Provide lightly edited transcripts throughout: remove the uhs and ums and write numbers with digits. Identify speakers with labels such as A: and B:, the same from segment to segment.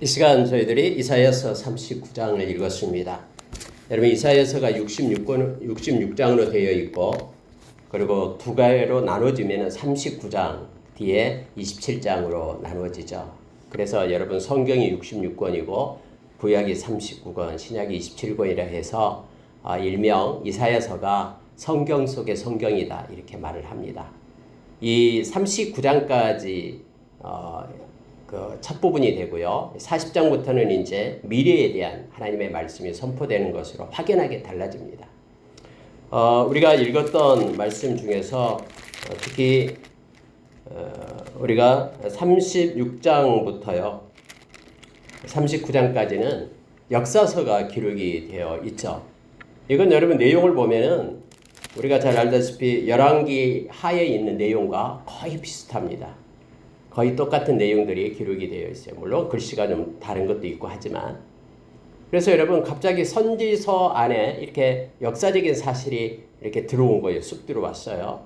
A: 이 시간 저희들이 이사야서 39장을 읽었습니다. 여러분 이사야서가 66장으로 되어 있고 그리고 두 가지로 나눠지면 39장 뒤에 27장으로 나눠지죠. 그래서 여러분 성경이 66권이고 구약이 39권, 신약이 27권이라 해서 일명 이사야서가 성경 속의 성경이다 이렇게 말을 합니다. 이 39장까지 그 첫 부분이 되고요. 40장부터는 이제 미래에 대한 하나님의 말씀이 선포되는 것으로 확연하게 달라집니다. 우리가 읽었던 말씀 중에서 특히 우리가 36장부터요. 39장까지는 역사서가 기록이 되어 있죠. 이건 여러분 내용을 보면은 우리가 잘 알다시피 열왕기 하에 있는 내용과 거의 비슷합니다. 거의 똑같은 내용들이 기록이 되어 있어요. 물론 글씨가 좀 다른 것도 있고 하지만. 그래서 여러분 갑자기 선지서 안에 이렇게 역사적인 사실이 이렇게 들어온 거예요. 쑥 들어왔어요.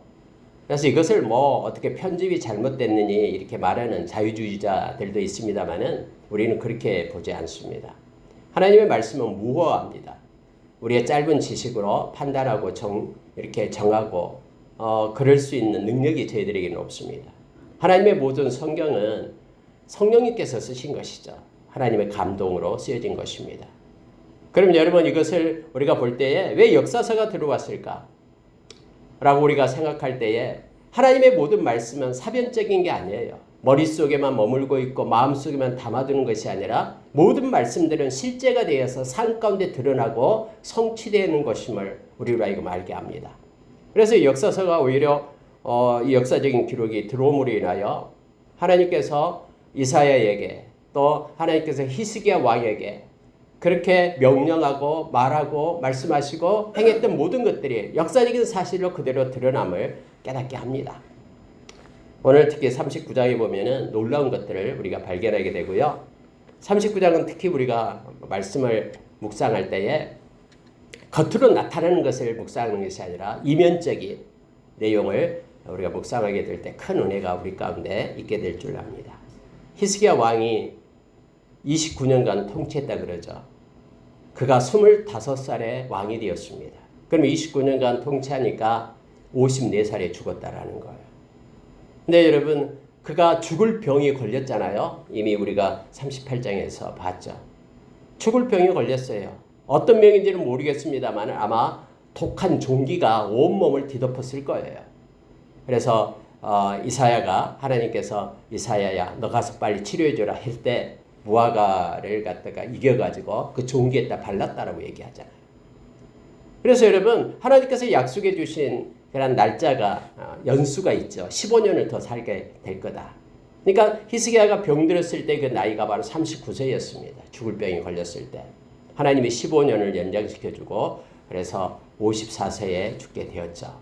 A: 그래서 이것을 뭐 어떻게 편집이 잘못됐느니 이렇게 말하는 자유주의자들도 있습니다만은 우리는 그렇게 보지 않습니다. 하나님의 말씀은 무호합니다. 우리의 짧은 지식으로 판단하고 이렇게 정하고 그럴 수 있는 능력이 저희들에게는 없습니다. 하나님의 모든 성경은 성령님께서 쓰신 것이죠. 하나님의 감동으로 쓰여진 것입니다. 그럼 여러분 이것을 우리가 볼 때에 왜 역사서가 들어왔을까? 라고 우리가 생각할 때에 하나님의 모든 말씀은 사변적인 게 아니에요. 머릿속에만 머물고 있고 마음속에만 담아두는 것이 아니라 모든 말씀들은 실제가 되어서 삶 가운데 드러나고 성취되는 것임을 우리로 하여금 알게 합니다. 그래서 역사서가 오히려 이 역사적인 기록이 들어옴으로 인하여 하나님께서 이사야에게 또 하나님께서 히스기야 왕에게 그렇게 명령하고 말하고 말씀하시고 행했던 모든 것들이 역사적인 사실로 그대로 드러남을 깨닫게 합니다. 오늘 특히 39장에 보면은 놀라운 것들을 우리가 발견하게 되고요. 39장은 특히 우리가 말씀을 묵상할 때에 겉으로 나타나는 것을 묵상하는 것이 아니라 이면적인 내용을 우리가 묵상하게 될 때 큰 은혜가 우리 가운데 있게 될 줄 압니다. 히스기야 왕이 29년간 통치했다 그러죠. 그가 25살에 왕이 되었습니다. 그럼 29년간 통치하니까 54살에 죽었다라는 거예요. 근데 여러분 그가 죽을 병이 걸렸잖아요. 이미 우리가 38장에서 봤죠. 죽을 병이 걸렸어요. 어떤 병인지는 모르겠습니다만 아마 독한 종기가 온몸을 뒤덮었을 거예요. 그래서 이사야가 하나님께서 이사야야 너 가서 빨리 치료해줘라 할 때 무화과를 갖다가 이겨가지고 그 종기에다 발랐다라고 얘기하잖아요. 그래서 여러분 하나님께서 약속해 주신 그런 날짜가 연수가 있죠. 15년을 더 살게 될 거다. 그러니까 히스기야가 병들었을 때 그 나이가 바로 39세였습니다. 죽을 병이 걸렸을 때. 하나님이 15년을 연장시켜주고 그래서 54세에 죽게 되었죠.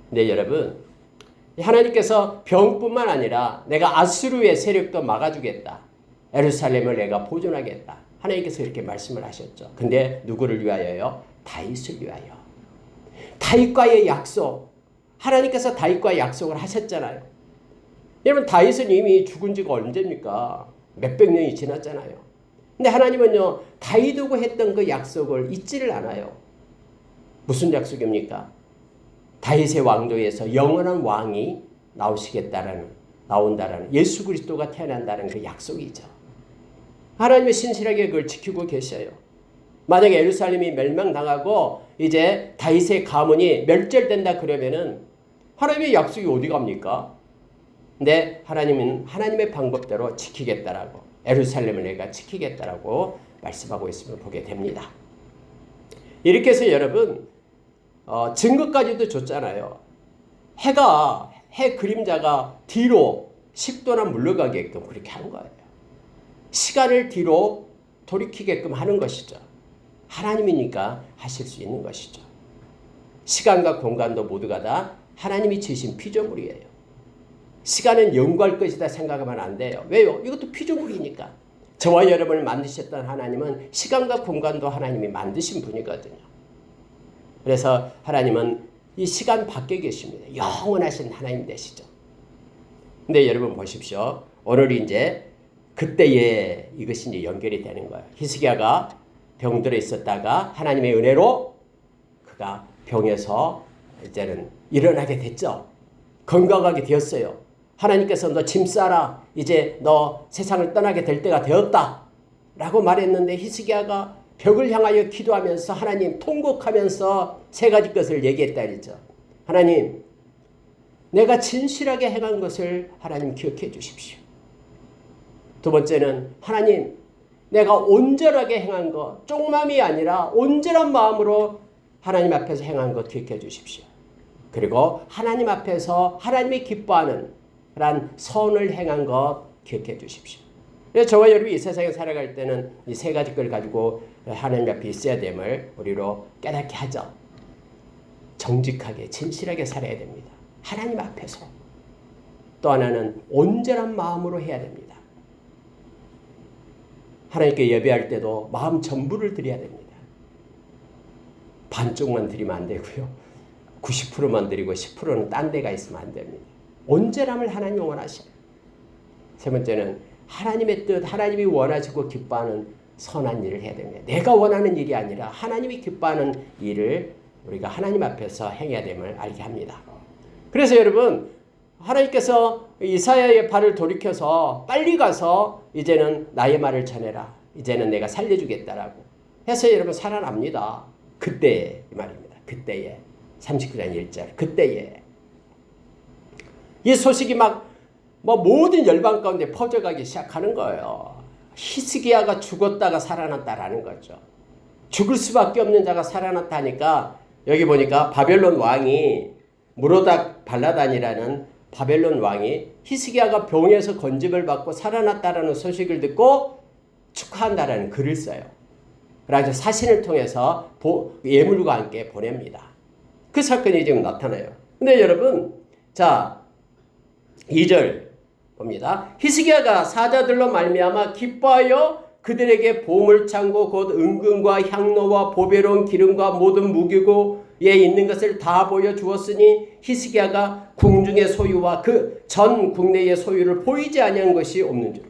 A: 근데 여러분 하나님께서 병뿐만 아니라 내가 아수르의 세력도 막아주겠다. 예루살렘을 내가 보존하겠다. 하나님께서 이렇게 말씀을 하셨죠. 근데 누구를 위하여요? 다윗을 위하여. 다윗과의 약속. 하나님께서 다윗과의 약속을 하셨잖아요. 여러분 다윗은 이미 죽은 지가 언제입니까? 몇백 년이 지났잖아요. 근데 하나님은요 다윗하고 했던 그 약속을 잊지를 않아요. 무슨 약속입니까? 다윗의 왕조에서 영원한 왕이 나온다라는 예수 그리스도가 태어난다는 그 약속이죠. 하나님은 신실하게 그걸 지키고 계셔요. 만약에 예루살렘이 멸망당하고 이제 다윗의 가문이 멸절된다 그러면은 하나님의 약속이 어디 갑니까? 근데 하나님은 하나님의 방법대로 지키겠다라고 예루살렘을 내가 지키겠다라고 말씀하고 있음을 보게 됩니다. 이렇게 해서 여러분 증거까지도 줬잖아요. 해 그림자가 뒤로 10도나 물러가게끔 그렇게 한 거예요. 시간을 뒤로 돌이키게끔 하는 것이죠. 하나님이니까 하실 수 있는 것이죠. 시간과 공간도 모두가 다 하나님이 지으신 피조물이에요. 시간은 영구할 것이다 생각하면 안 돼요. 왜요? 이것도 피조물이니까. 저와 여러분을 만드셨던 하나님은 시간과 공간도 하나님이 만드신 분이거든요. 그래서 하나님은 이 시간 밖에 계십니다. 영원하신 하나님 되시죠. 근데 여러분 보십시오. 오늘 이제 그때에 이것이 이제 연결이 되는 거예요. 히스기야가 병들어 있었다가 하나님의 은혜로 그가 병에서 이제는 일어나게 됐죠. 건강하게 되었어요. 하나님께서 너 짐 싸라. 이제 너 세상을 떠나게 될 때가 되었다. 라고 말했는데 히스기야가 벽을 향하여 기도하면서 하나님 통곡하면서 세 가지 것을 얘기했다 그랬죠. 하나님, 내가 진실하게 행한 것을 하나님 기억해 주십시오. 두 번째는 하나님, 내가 온전하게 행한 것, 쪽맘이 아니라 온전한 마음으로 하나님 앞에서 행한 것 기억해 주십시오. 그리고 하나님 앞에서 하나님이 기뻐하는 그런 선을 행한 것 기억해 주십시오. 그래서 저와 여러분이 이 세상에 살아갈 때는 이 세 가지 걸 가지고 하나님 앞에 있어야 됨을 우리로 깨닫게 하죠. 정직하게 진실하게 살아야 됩니다. 하나님 앞에서. 또 하나는 온전한 마음으로 해야 됩니다. 하나님께 예배할 때도 마음 전부를 드려야 됩니다. 반쪽만 드리면 안 되고요. 90%만 드리고 10%는 딴 데가 있으면 안 됩니다. 온전함을 하나님이 원하셔요. 세 번째는 하나님의 뜻, 하나님이 원하시고 기뻐하는 선한 일을 해야 됩니다. 내가 원하는 일이 아니라 하나님이 기뻐하는 일을 우리가 하나님 앞에서 행해야 됨을 알게 합니다. 그래서 여러분, 하나님께서 이사야의 발을 돌이켜서 빨리 가서 이제는 나의 말을 전해라. 이제는 내가 살려주겠다라고 해서 여러분 살아납니다. 그때에 이 말입니다. 그때에 39장 1절 그때에 이 소식이 막 모든 열방 가운데 퍼져가기 시작하는 거예요. 히스기야가 죽었다가 살아났다라는 거죠. 죽을 수밖에 없는 자가 살아났다니까 여기 보니까 바벨론 왕이 무로닥 발라단이라는 바벨론 왕이 히스기야가 병에서 건집을 받고 살아났다라는 소식을 듣고 축하한다라는 글을 써요. 그래서 사신을 통해서 예물과 함께 보냅니다. 그 사건이 지금 나타나요. 근데 여러분, 자 2절 봅니다. 히스기야가 사자들로 말미암아 기뻐하여 그들에게 보물창고 곧 은금과 향로와 보배로운 기름과 모든 무기고에 있는 것을 다 보여주었으니 히스기야가 궁중의 소유와 그 전 국내의 소유를 보이지 아니한 것이 없는 줄.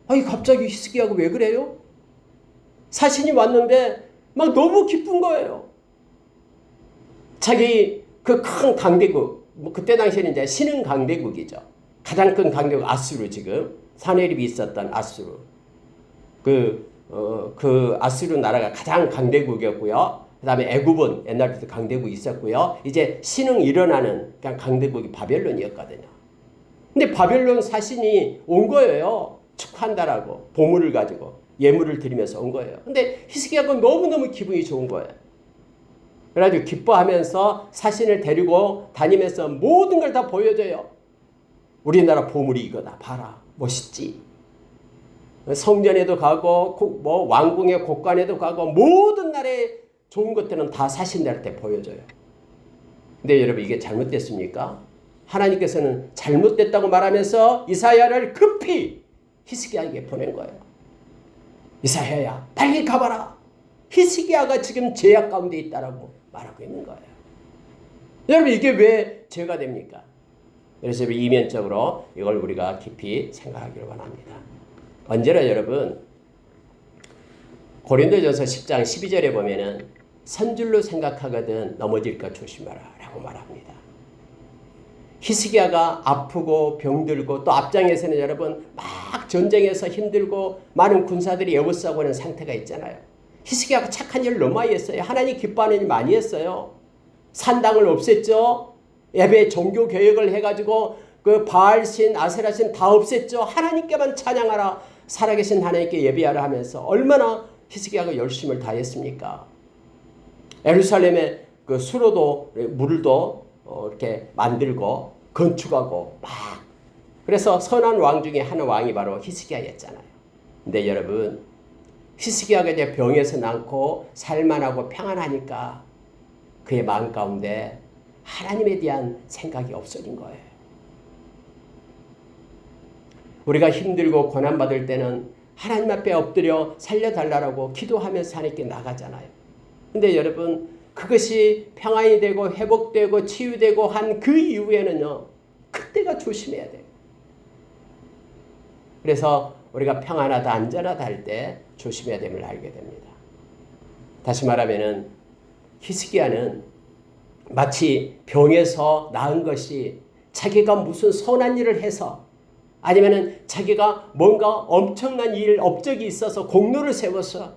A: 아니 갑자기 히스기야가 왜 그래요? 사신이 왔는데 막 너무 기쁜 거예요. 자기 그 큰 강대국, 그때 당시에는 이제 신흥 강대국이죠. 가장 큰 강대국 아수르, 지금 사내립이 있었던 아수르. 그 아수르 나라가 가장 강대국이었고요. 그 다음에 애굽은 옛날부터 강대국이 있었고요. 이제 신흥 일어나는 그냥 강대국이 바벨론이었거든요. 근데 바벨론 사신이 온 거예요. 축하한다라고 보물을 가지고 예물을 드리면서 온 거예요. 근데 히스기야가 너무너무 기분이 좋은 거예요. 그래가지고 기뻐하면서 사신을 데리고 다니면서 모든 걸 다 보여줘요. 우리나라 보물이 이거다. 봐라. 멋있지. 성전에도 가고 왕궁의 곳간에도 가고 모든 나라의 좋은 것들은 다 사신들한테 보여줘요. 근데 여러분 이게 잘못됐습니까? 하나님께서는 잘못됐다고 말하면서 이사야를 급히 히스기야에게 보낸 거예요. 이사야야 빨리 가봐라. 히스기야가 지금 죄악 가운데 있다라고 말하고 있는 거예요. 여러분 이게 왜 죄가 됩니까? 그래서 이면적으로 이걸 우리가 깊이 생각하기를 원합니다. 언제나 여러분 고린도전서 10장 12절에 보면은 선줄로 생각하거든 넘어질까 조심하라 라고 말합니다. 히스기야가 아프고 병들고 또 앞장에서는 여러분 막 전쟁에서 힘들고 많은 군사들이 애워싸고 하는 상태가 있잖아요. 히스기야가 착한 일을 너무 많이 했어요. 하나님 기뻐하는 일 많이 했어요. 산당을 없앴죠. 예배 종교 개혁을 해가지고 그 바알신 아세라신 다 없앴죠. 하나님께만 찬양하라. 살아계신 하나님께 예배하라 하면서 얼마나 히스기야가 열심을 다했습니까? 예루살렘의 그 수로도 물도 이렇게 만들고 건축하고 막 그래서 선한 왕 중에 한 왕이 바로 히스기야였잖아요. 근데 여러분 히스기야가 이제 병에서 낫고 살만하고 평안하니까 그의 마음 가운데 하나님에 대한 생각이 없어진 거예요. 우리가 힘들고 고난받을 때는 하나님 앞에 엎드려 살려달라고 기도하면서 하나님께 나가잖아요. 근데 여러분 그것이 평안이 되고 회복되고 치유되고 한 그 이후에는요. 그때가 조심해야 돼요. 그래서 우리가 평안하다 안전하다 할 때 조심해야 됨을 알게 됩니다. 다시 말하면은 히스기야는 마치 병에서 나은 것이 자기가 무슨 선한 일을 해서 아니면은 자기가 뭔가 엄청난 업적이 있어서 공로를 세워서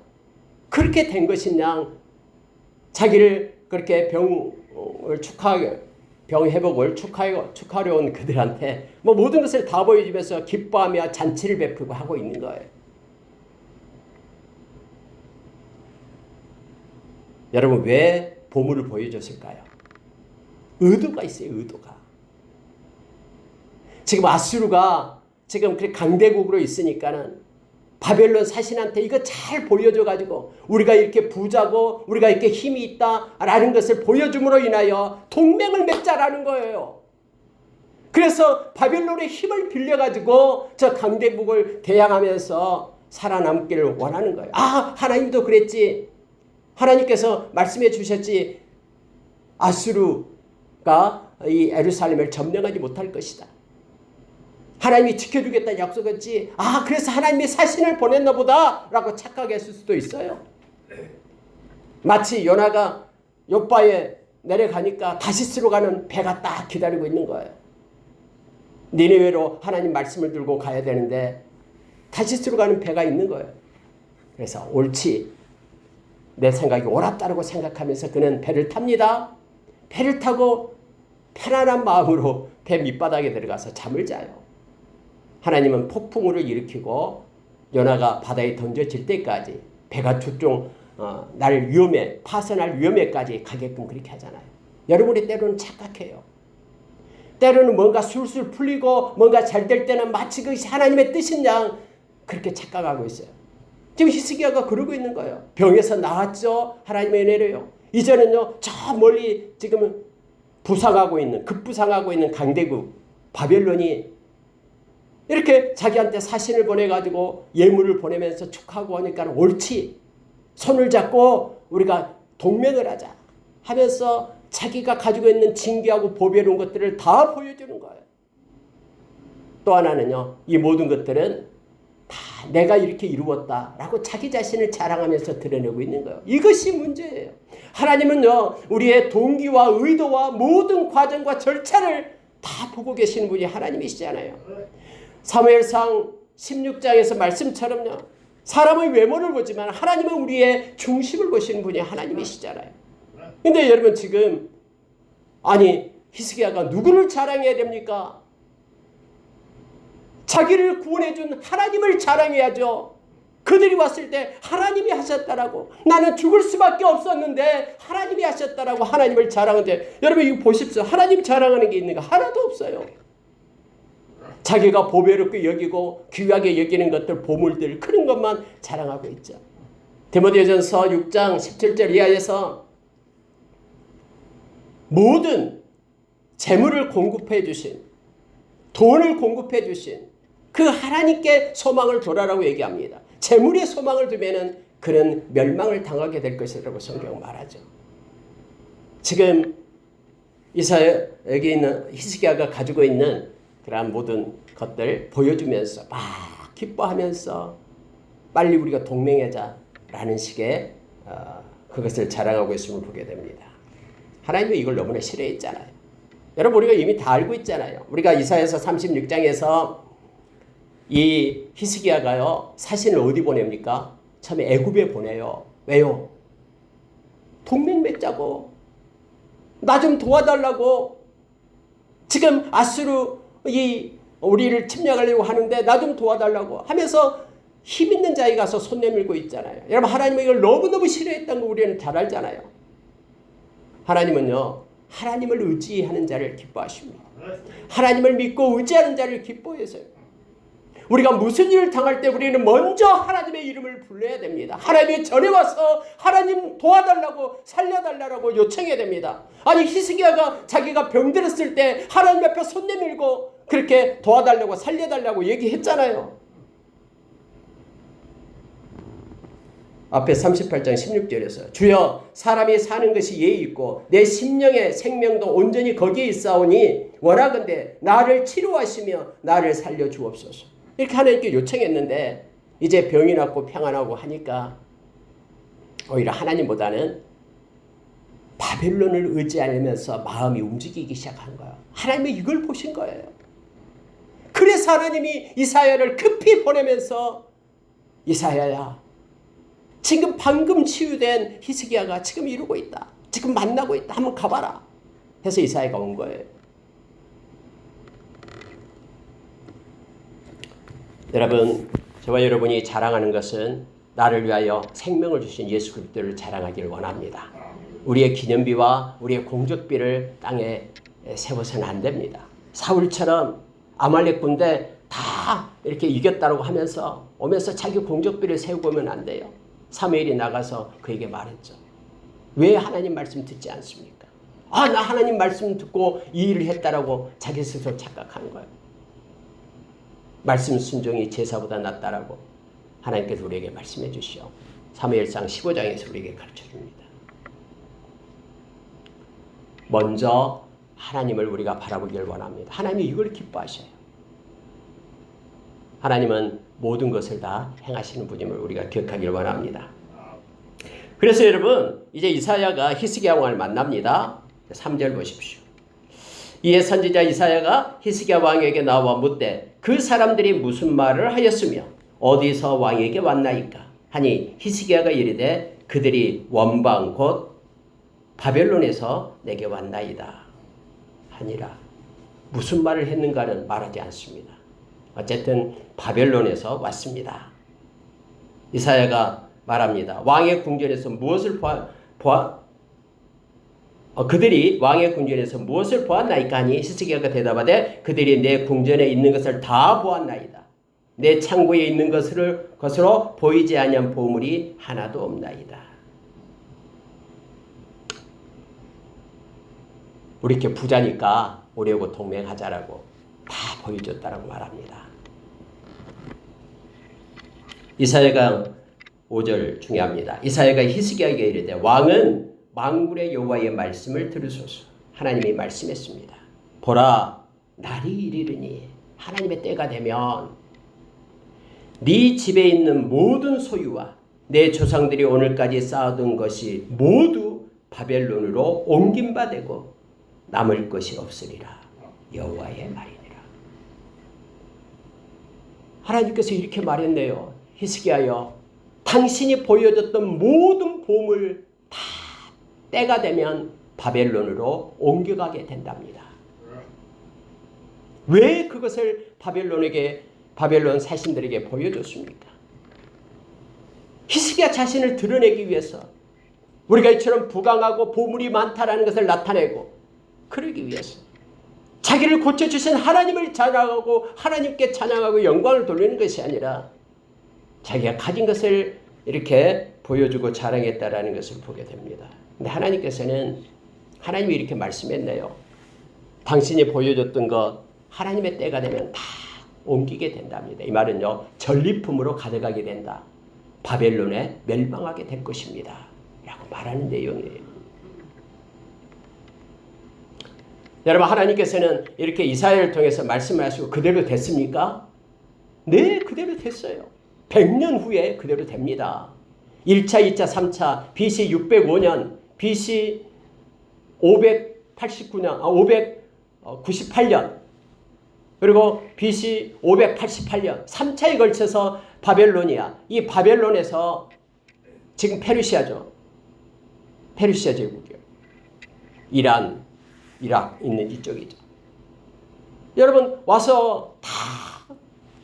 A: 그렇게 된 것이냐, 자기를 그렇게 병 회복을 축하하려 온 그들한테 뭐 모든 것을 다 보여주면서 기뻐하며 잔치를 베풀고 하고 있는 거예요. 여러분, 왜 보물을 보여줬을까요? 의도가 있어요. 의도가. 지금 아수르가 지금 강대국으로 있으니까는 바벨론 사신한테 이거 잘 보여줘가지고 우리가 이렇게 부자고 우리가 이렇게 힘이 있다라는 것을 보여줌으로 인하여 동맹을 맺자라는 거예요. 그래서 바벨론의 힘을 빌려가지고 저 강대국을 대항하면서 살아남기를 원하는 거예요. 아, 하나님도 그랬지. 하나님께서 말씀해 주셨지. 아수르가 이 예루살렘을 점령하지 못할 것이다. 하나님이 지켜주겠다는 약속했지. 아, 그래서 하나님이 사신을 보냈나 보다 라고 착각했을 수도 있어요. 마치 요나가 욥바에 내려가니까 다시스로 가는 배가 딱 기다리고 있는 거예요. 니느웨로 하나님 말씀을 들고 가야 되는데 다시스로 가는 배가 있는 거예요. 그래서 옳지, 내 생각이 옳았다고 생각하면서 그는 배를 탑니다. 배를 타고 편안한 마음으로 배 밑바닥에 들어가서 잠을 자요. 하나님은 폭풍우를 일으키고 요나가 바다에 던져질 때까지 배가 날 위험에, 파선할 위험에까지 가게끔 그렇게 하잖아요. 여러분이 때로는 착각해요. 때로는 뭔가 술술 풀리고 뭔가 잘 될 때는 마치 그것이 하나님의 뜻인 양 그렇게 착각하고 있어요. 지금 히스기야가 그러고 있는 거예요. 병에서 나왔죠. 하나님의 은혜로요. 이제는요, 저 멀리 지금 급부상하고 있는 강대국 바벨론이 이렇게 자기한테 사신을 보내가지고 예물을 보내면서 축하하고 하니까 옳지, 손을 잡고 우리가 동맹을 하자 하면서 자기가 가지고 있는 징계하고 보배로운 것들을 다 보여주는 거예요. 또 하나는요, 이 모든 것들은 다 내가 이렇게 이루었다라고 자기 자신을 자랑하면서 드러내고 있는 거예요. 이것이 문제예요. 하나님은요, 우리의 동기와 의도와 모든 과정과 절차를 다 보고 계시는 분이 하나님이시잖아요. 사무엘상 16장에서 말씀처럼요, 사람의 외모를 보지만 하나님은 우리의 중심을 보시는 분이 하나님이시잖아요. 근데 여러분, 지금 히스기야가 누구를 자랑해야 됩니까? 자기를 구원해준 하나님을 자랑해야죠. 그들이 왔을 때 하나님이 하셨다라고, 나는 죽을 수밖에 없었는데 하나님이 하셨다라고 하나님을 자랑하는데, 여러분 이거 보십시오. 하나님 자랑하는 게 있는가? 하나도 없어요. 자기가 보배롭게 여기고 귀하게 여기는 것들, 보물들, 그런 것만 자랑하고 있죠. 디모데전서 6장 17절 이하에서 모든 재물을 공급해 주신, 돈을 공급해 주신 그 하나님께 소망을 돌아라고 얘기합니다. 재물에 소망을 두면은 그는 멸망을 당하게 될 것이라고 성경 말하죠. 지금 여기 있는 히스기야가 가지고 있는 그러한 모든 것들 보여주면서 막 기뻐하면서 빨리 우리가 동맹하자라는 식의 그것을 자랑하고 있음을 보게 됩니다. 하나님이 이걸 너무나 싫어했잖아요. 여러분, 우리가 이미 다 알고 있잖아요. 우리가 이사야서 36장에서 이 히스기야가요, 사신을 어디 보냅니까? 처음에 애굽에 보내요. 왜요? 동맹 맺자고, 나 좀 도와달라고. 지금 아수르 우리를 침략하려고 하는데 나 좀 도와달라고 하면서 힘 있는 자에 가서 손 내밀고 있잖아요. 여러분, 하나님은 이걸 너무너무 싫어했다는 거 우리는 잘 알잖아요. 하나님은요, 하나님을 의지하는 자를 기뻐하십니다. 하나님을 믿고 의지하는 자를 기뻐해서요. 우리가 무슨 일을 당할 때 우리는 먼저 하나님의 이름을 불러야 됩니다. 하나님의 전에 와서 하나님 도와달라고, 살려달라고 요청해야 됩니다. 히스기야가 자기가 병들었을 때 하나님 앞에 손 내밀고 그렇게 도와달라고, 살려달라고 얘기했잖아요. 앞에 38장 16절에서 주여, 사람이 사는 것이 예의 있고 내 심령의 생명도 온전히 거기에 있사오니 원하건대 나를 치료하시며 나를 살려 주옵소서. 이렇게 하나님께 요청했는데 이제 병이 낫고 평안하고 하니까 오히려 하나님보다는 바벨론을 의지하면서 마음이 움직이기 시작한 거예요. 하나님이 이걸 보신 거예요. 그래서 하나님이 이사야를 급히 보내면서 이사야야, 지금 방금 치유된 히스기야가 지금 이루고 있다. 지금 만나고 있다. 한번 가봐라. 해서 이사야가 온 거예요. 여러분, 저와 여러분이 자랑하는 것은 나를 위하여 생명을 주신 예수 그리스도를 자랑하기를 원합니다. 우리의 기념비와 우리의 공적비를 땅에 세워서는 안 됩니다. 사울처럼 아말렉 군대 다 이렇게 이겼다고 하면서 오면서 자기 공적비를 세우고 오면 안 돼요. 사무엘이 나가서 그에게 말했죠. 왜 하나님 말씀 듣지 않습니까? 아, 나 하나님 말씀 듣고 이 일을 했다라고 자기 스스로 착각하는 거예요. 말씀 순종이 제사보다 낫다라고 하나님께서 우리에게 말씀해 주시오. 사무엘상 15장에서 우리에게 가르쳐 줍니다. 먼저 하나님을 우리가 바라보기를 원합니다. 하나님이 이걸 기뻐하셔요. 하나님은 모든 것을 다 행하시는 분임을 우리가 기억하기를 원합니다. 그래서 여러분, 이제 이사야가 히스기야 왕을 만납니다. 3절 보십시오. 이에 선지자 이사야가 히스기야 왕에게 나와 묻되 그 사람들이 무슨 말을 하였으며 어디서 왕에게 왔나이까 하니 히스기야가 이르되 그들이 원방 곧 바벨론에서 내게 왔나이다 하니라. 무슨 말을 했는가는 말하지 않습니다. 어쨌든 바벨론에서 왔습니다. 이사야가 말합니다. 왕의 궁전에서 무엇을 그들이 왕의 궁전에서 무엇을 보았나이까 하니 히스기야가 대답하되 그들이 내 궁전에 있는 것을 다 보았나이다. 내 창고에 있는 것으로 보이지 아니한 보물이 하나도 없나이다. 우리 이렇게 부자니까 우리하고 동맹하자라고 다 보여줬다라고 말합니다. 이사야가 5절 중요합니다. 이사야가 히스기야에게 이르되 왕은 만군의 여호와의 말씀을 들으소서. 하나님이 말씀했습니다. 보라, 날이 이르리니 하나님의 때가 되면 네 집에 있는 모든 소유와 내 조상들이 오늘까지 쌓아둔 것이 모두 바벨론으로 옮긴 바 되고 남을 것이 없으리라. 여호와의 말이니라. 하나님께서 이렇게 말했네요. 히스기야여, 당신이 보여줬던 모든 보물 다 때가 되면 바벨론으로 옮겨가게 된답니다. 왜 그것을 바벨론 사신들에게 보여줬습니까? 히스기야 자신을 드러내기 위해서, 우리가 이처럼 부강하고 보물이 많다라는 것을 나타내고 그러기 위해서, 자기를 고쳐주신 하나님을 찬양하고 하나님께 찬양하고 영광을 돌리는 것이 아니라 자기가 가진 것을 이렇게 보여주고 자랑했다라는 것을 보게 됩니다. 근데 하나님이 이렇게 말씀했네요. 당신이 보여줬던 것 하나님의 때가 되면 다 옮기게 된답니다. 이 말은요, 전리품으로 가져가게 된다. 바벨론에 멸망하게 될 것입니다. 라고 말하는 내용이에요. 여러분, 하나님께서는 이렇게 이사야를 통해서 말씀을 하시고 그대로 됐습니까? 네, 그대로 됐어요. 100년 후에 그대로 됩니다. 1차, 2차, 3차, BC 605년, BC 598년, 그리고 BC 588년, 3차에 걸쳐서 바벨로니아, 이 바벨론에서 지금 페르시아죠. 페르시아 제국이요. 이란, 이락 있는 이쪽이죠. 여러분, 와서 다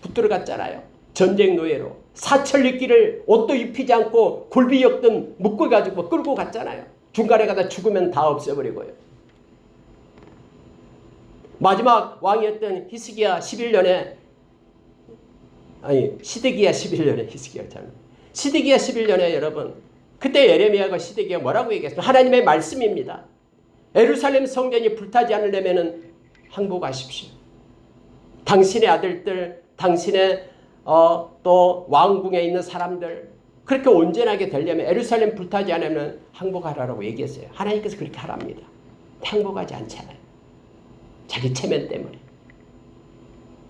A: 붙들어 갔잖아요. 전쟁 노예로. 사천리길을 옷도 입히지 않고 굴비 엮든 묶어가지고 끌고 갔잖아요. 중간에 가다 죽으면 다 없애버리고요. 마지막 왕이었던 시드기야 11년에 시드기야 11년에 여러분, 그때 예레미야가 시드기야 뭐라고 얘기했어요? 하나님의 말씀입니다. 예루살렘 성전이 불타지 않으려면 항복하십시오. 당신의 아들들, 당신의 또 왕궁에 있는 사람들, 그렇게 온전하게 되려면 예루살렘 불타지 않으면 항복하라고 얘기했어요. 하나님께서 그렇게 하랍니다. 항복하지 않잖아요. 자기 체면 때문에.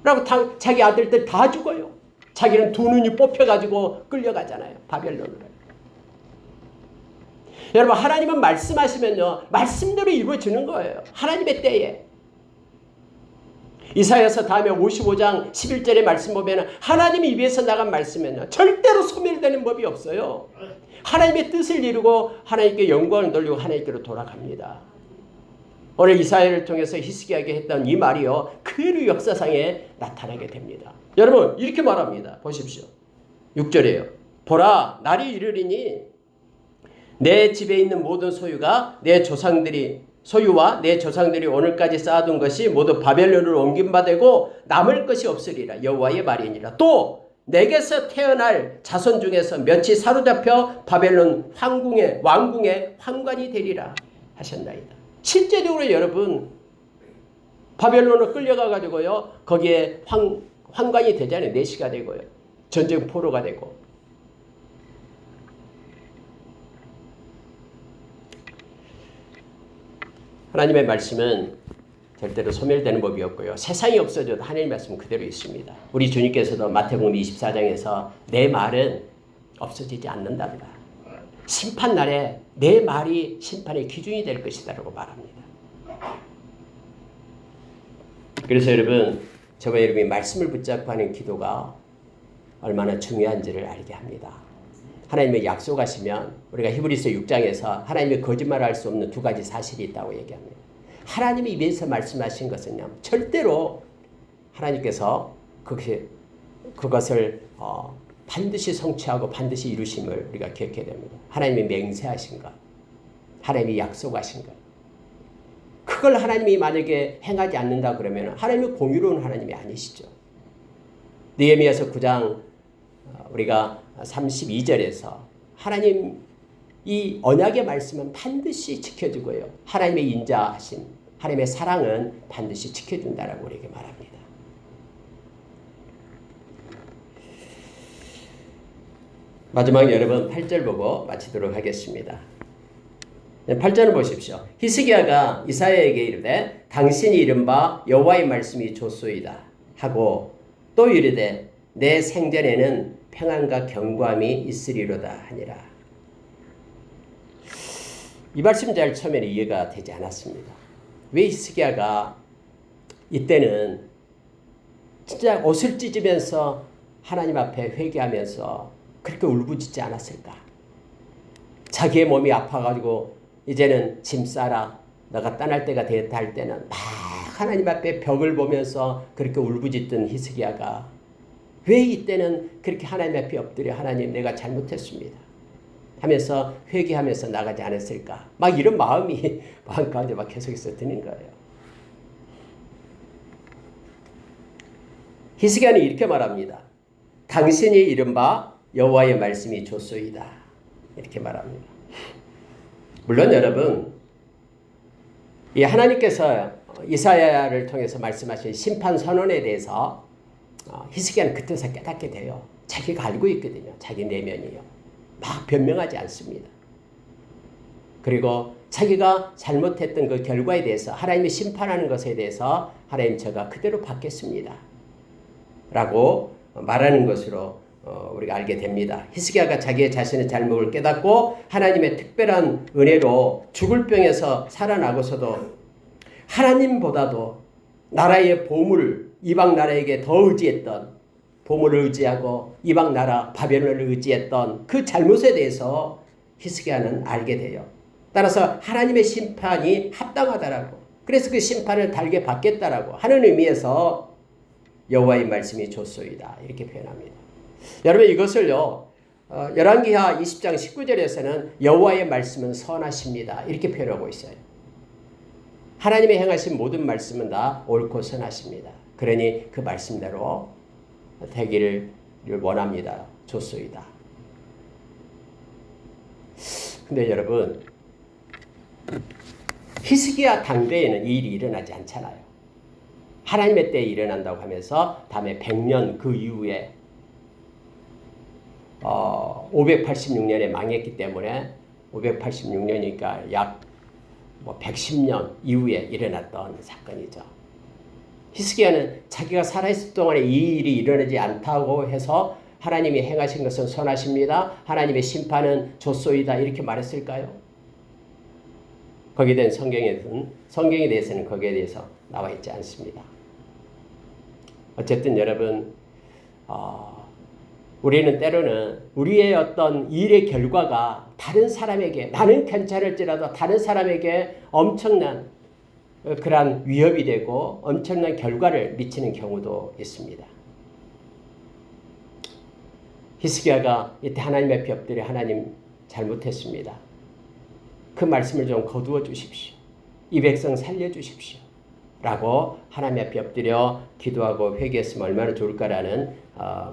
A: 라고 자기 아들들 다 죽어요. 자기는 두 눈이 뽑혀가지고 끌려가잖아요. 바벨론으로. 여러분, 하나님은 말씀하시면요, 말씀대로 이루어지는 거예요. 하나님의 때에. 이사야서 다음에 55장 11절의 말씀 보면 하나님이 입에서 나간 말씀은요, 절대로 소멸되는 법이 없어요. 하나님의 뜻을 이루고 하나님께 영광을 돌리고 하나님께로 돌아갑니다. 오늘 이사야를 통해서 히스기야에게 했던 이 말이요, 그대로 역사상에 나타나게 됩니다. 여러분, 이렇게 말합니다. 보십시오. 6절이에요. 보라, 날이 이르리니 내 집에 있는 모든 소유와 내 조상들이 오늘까지 쌓아둔 것이 모두 바벨론으로 옮긴 바 되고 남을 것이 없으리라. 여호와의 말이니라. 또 내게서 태어날 자손 중에서 몇이 사로잡혀 바벨론 왕궁의 환관이 되리라 하셨나이다. 실제적으로 여러분, 바벨론으로 끌려가가지고요, 거기에 환관이 되잖아요. 내시가 되고요, 전쟁 포로가 되고. 하나님의 말씀은 절대로 소멸되는 법이 없고요, 세상이 없어져도 하나님의 말씀은 그대로 있습니다. 우리 주님께서도 마태복음 24장에서 내 말은 없어지지 않는답니다. 심판날에 내 말이 심판의 기준이 될 것이다 라고 말합니다. 그래서 여러분, 저와 여러분이 말씀을 붙잡고 하는 기도가 얼마나 중요한지를 알게 합니다. 하나님의 약속하시면 우리가 히브리서 6장에서 하나님의 거짓말할 수 없는 두 가지 사실이 있다고 얘기합니다. 하나님이 입에서 말씀하신 것은요, 절대로 하나님께서 그것을 반드시 성취하고 반드시 이루심을 우리가 기억해야 됩니다. 하나님이 맹세하신 것, 하나님이 약속하신 것, 그걸 하나님이 만약에 행하지 않는다 그러면 하나님이 공의로운 하나님이 아니시죠. 느헤미야서 9장 우리가 32절에서 하나님 이 언약의 말씀은 반드시 지켜주고요, 하나님의 인자하신 하나님의 사랑은 반드시 지켜준다라고 우리에게 말합니다. 마지막 여러분 8절 보고 마치도록 하겠습니다. 8절을 보십시오. 히스기야가 이사야에게 이르되 당신이 이른바 여호와의 말씀이 좋소이다 하고 또 이르되 내 생전에는 평안과 견고함이 있으리로다 하니라. 이 말씀 잘 처음에는 이해가 되지 않았습니다. 왜 히스기야가 이때는 진짜 옷을 찢으면서 하나님 앞에 회개하면서 그렇게 울부짖지 않았을까? 자기의 몸이 아파가지고 이제는 짐 싸라, 너가 떠날 때가 되었다 할 때는 막 하나님 앞에 벽을 보면서 그렇게 울부짖던 히스기야가 왜 이때는 그렇게 하나님 앞에 엎드려 하나님 내가 잘못했습니다 하면서 회개하면서 나가지 않았을까? 막 이런 마음이 마음 가운데 막 계속해서 드는 거예요. 히스기야는 이렇게 말합니다. 당신이 이른바 여호와의 말씀이 좋소이다 이렇게 말합니다. 물론 여러분, 이 하나님께서 이사야를 통해서 말씀하신 심판 선언에 대해서 히스기야는 그 뜻을 깨닫게 돼요. 자기가 알고 있거든요. 자기 내면이요. 막 변명하지 않습니다. 그리고 자기가 잘못했던 그 결과에 대해서 하나님이 심판하는 것에 대해서 하나님 제가 그대로 받겠습니다 라고 말하는 것으로 우리가 알게 됩니다. 히스기야가 자기의 자신의 잘못을 깨닫고 하나님의 특별한 은혜로 죽을 병에서 살아나고서도 하나님보다도 나라의 보물, 이방 나라에게 더 의지했던, 보물을 의지하고 이방 나라 바벨론을 의지했던 그 잘못에 대해서 히스기야는 알게 돼요. 따라서 하나님의 심판이 합당하다라고, 그래서 그 심판을 달게 받겠다라고 하는 의미에서 여호와의 말씀이 좋소이다 이렇게 표현합니다. 여러분, 이것을요 열왕기하 20장 19절에서는 여호와의 말씀은 선하십니다 이렇게 표현하고 있어요. 하나님의 행하신 모든 말씀은 다 옳고 선하십니다. 그러니 그 말씀대로 되기를 원합니다. 좋소이다. 근데 여러분, 히스기야 당대에는 이 일이 일어나지 않잖아요. 하나님의 때에 일어난다고 하면서 다음에 100년 그 이후에 586년에 망했기 때문에 586년이니까 약 110년 이후에 일어났던 사건이죠. 히스기야는 자기가 살아있을 동안에 이 일이 일어나지 않다고 해서 하나님이 행하신 것은 선하십니다. 하나님의 심판은 좋소이다. 이렇게 말했을까요? 거기에 대한 성경에 대해서는 거기에 대해서 나와 있지 않습니다. 어쨌든 여러분, 우리는 때로는 우리의 어떤 일의 결과가 다른 사람에게, 나는 괜찮을지라도 다른 사람에게 엄청난 그러한 위협이 되고 엄청난 결과를 미치는 경우도 있습니다. 히스기야가 이때 하나님 앞에 엎드려 하나님 잘못했습니다. 그 말씀을 좀 거두어 주십시오. 이 백성 살려주십시오. 라고 하나님 앞에 엎드려 기도하고 회개했으면 얼마나 좋을까라는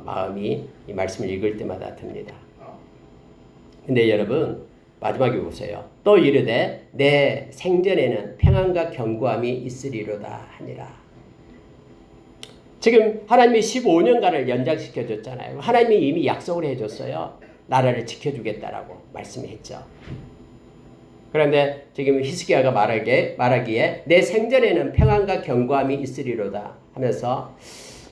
A: 마음이 이 말씀을 읽을 때마다 듭니다. 근데 여러분 마지막에 보세요. 또 이르되 내 생전에는 평안과 견고함이 있으리로다 하니라. 지금 하나님이 15년간을 연장시켜 줬잖아요. 하나님이 이미 약속을 해줬어요. 나라를 지켜주겠다라고 말씀했죠. 그런데 지금 히스기야가 말하기에 내 생전에는 평안과 견고함이 있으리로다 하면서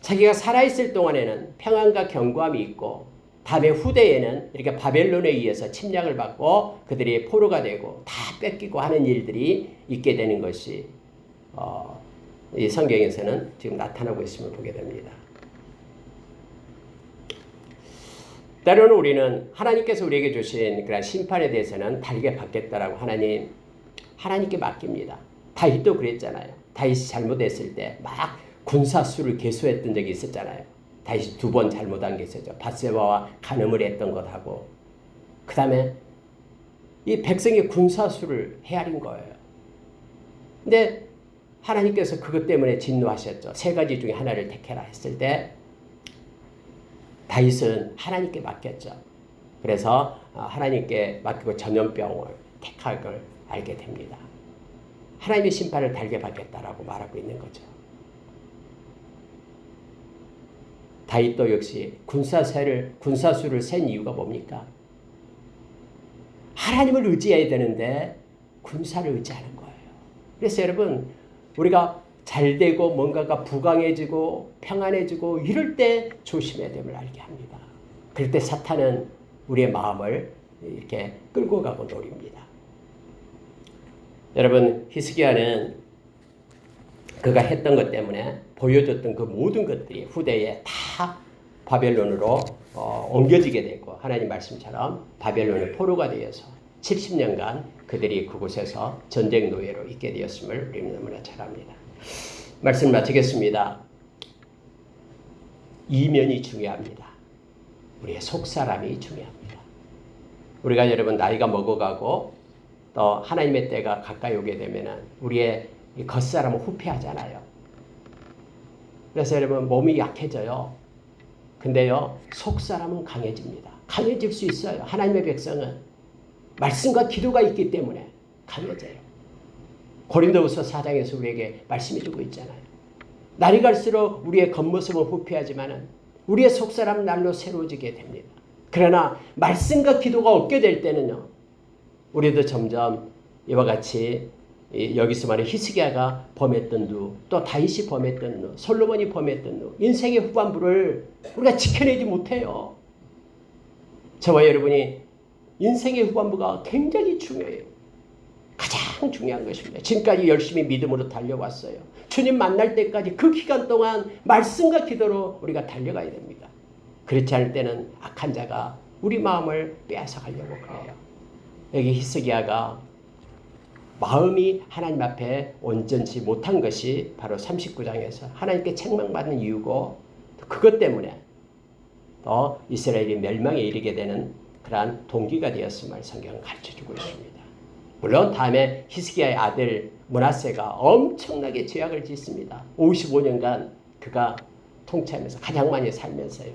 A: 자기가 살아있을 동안에는 평안과 견고함이 있고 다음에 후대에는 이렇게 바벨론에 의해서 침략을 받고 그들이 포로가 되고 다 뺏기고 하는 일들이 있게 되는 것이 이 성경에서는 지금 나타나고 있음을 보게 됩니다. 때로는 우리는 하나님께서 우리에게 주신 그런 심판에 대해서는 다르게 받겠다라고 하나님께 맡깁니다. 다윗도 그랬잖아요. 다윗이 잘못했을 때 막 군사수를 계수했던 적이 있었잖아요. 다윗이 2번 잘못한 게 있었죠. 밧세바와 간음을 했던 것하고 그 다음에 이 백성의 군사수를 헤아린 거예요. 근데 하나님께서 그것 때문에 진노하셨죠. 3가지 중에 하나를 택해라 했을 때 다윗은 하나님께 맡겼죠. 그래서 하나님께 맡기고 전염병을 택할 걸 알게 됩니다. 하나님의 심판을 달게 받겠다라고 말하고 있는 거죠. 다윗도 역시 군사수를 센 이유가 뭡니까? 하나님을 의지해야 되는데 군사를 의지하는 거예요. 그래서 여러분 우리가 잘되고 뭔가가 부강해지고 평안해지고 이럴 때 조심해야 됨을 알게 합니다. 그럴 때 사탄은 우리의 마음을 이렇게 끌고 가고 노립니다. 여러분 히스기야는 그가 했던 것 때문에 보여줬던 그 모든 것들이 후대에 다 바벨론으로 옮겨지게 되고 하나님 말씀처럼 바벨론의 포로가 되어서 70년간 그들이 그곳에서 전쟁 노예로 있게 되었음을 우리는 너무나 잘 압니다. 말씀 마치겠습니다. 이면이 중요합니다. 우리의 속사람이 중요합니다. 우리가 여러분 나이가 먹어가고 또 하나님의 때가 가까이 오게 되면 우리의 겉사람은 후퇴하잖아요. 그래서 여러분 몸이 약해져요. 근데요 속사람은 강해집니다. 강해질 수 있어요. 하나님의 백성은 말씀과 기도가 있기 때문에 강해져요. 고린도후서 4장에서 우리에게 말씀해 주고 있잖아요. 날이 갈수록 우리의 겉모습은 후퇴하지만 우리의 속사람 날로 새로워지게 됩니다. 그러나 말씀과 기도가 없게 될 때는요. 우리도 점점 이와 같이 여기서 말하는 히스기야가 범했던 또 다윗이 범했던 솔로몬이 범했던 인생의 후반부를 우리가 지켜내지 못해요. 저와 여러분이 인생의 후반부가 굉장히 중요해요. 가장 중요한 것입니다. 지금까지 열심히 믿음으로 달려왔어요. 주님 만날 때까지 그 기간 동안 말씀과 기도로 우리가 달려가야 됩니다. 그렇지 않을 때는 악한 자가 우리 마음을 빼앗아 가려고 그래요. 여기 히스기야가 마음이 하나님 앞에 온전치 못한 것이 바로 39장에서 하나님께 책망받는 이유고 그것 때문에 더 이스라엘이 멸망에 이르게 되는 그러한 동기가 되었음을 성경은 가르쳐주고 있습니다. 물론 다음에 히스기야의 아들 므낫세가 엄청나게 죄악을 짓습니다. 55년간 그가 통치하면서 가장 많이 살면서요.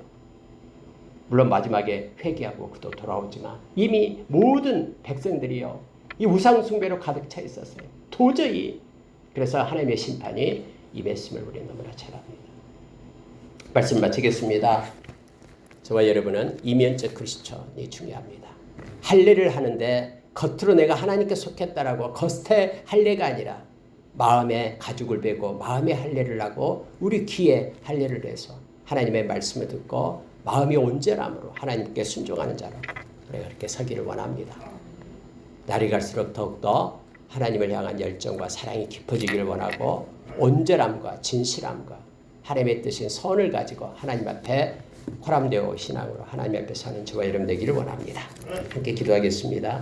A: 물론 마지막에 회개하고 그도 돌아오지만 이미 모든 백성들이요. 이 우상 숭배로 가득 차 있었어요. 도저히. 그래서 하나님의 심판이 임했음을 우리는 너무나 잘 압니다. 말씀 마치겠습니다. 저와 여러분은 이면적 크리스천이 중요합니다. 할례를 하는데 겉으로 내가 하나님께 속했다라고 겉에 할례가 아니라 마음에 가죽을 베고 마음의 할례를 하고 우리 귀에 할례를 해서 하나님의 말씀을 듣고 마음이 온전함으로 하나님께 순종하는 자로 우리가 그렇게 서기를 원합니다. 날이 갈수록 더욱더 하나님을 향한 열정과 사랑이 깊어지기를 원하고 온전함과 진실함과 하나님의 뜻인 선을 가지고 하나님 앞에 호람되어 신앙으로 하나님 앞에 사는 저와 여러분 되기를 원합니다. 함께 기도하겠습니다.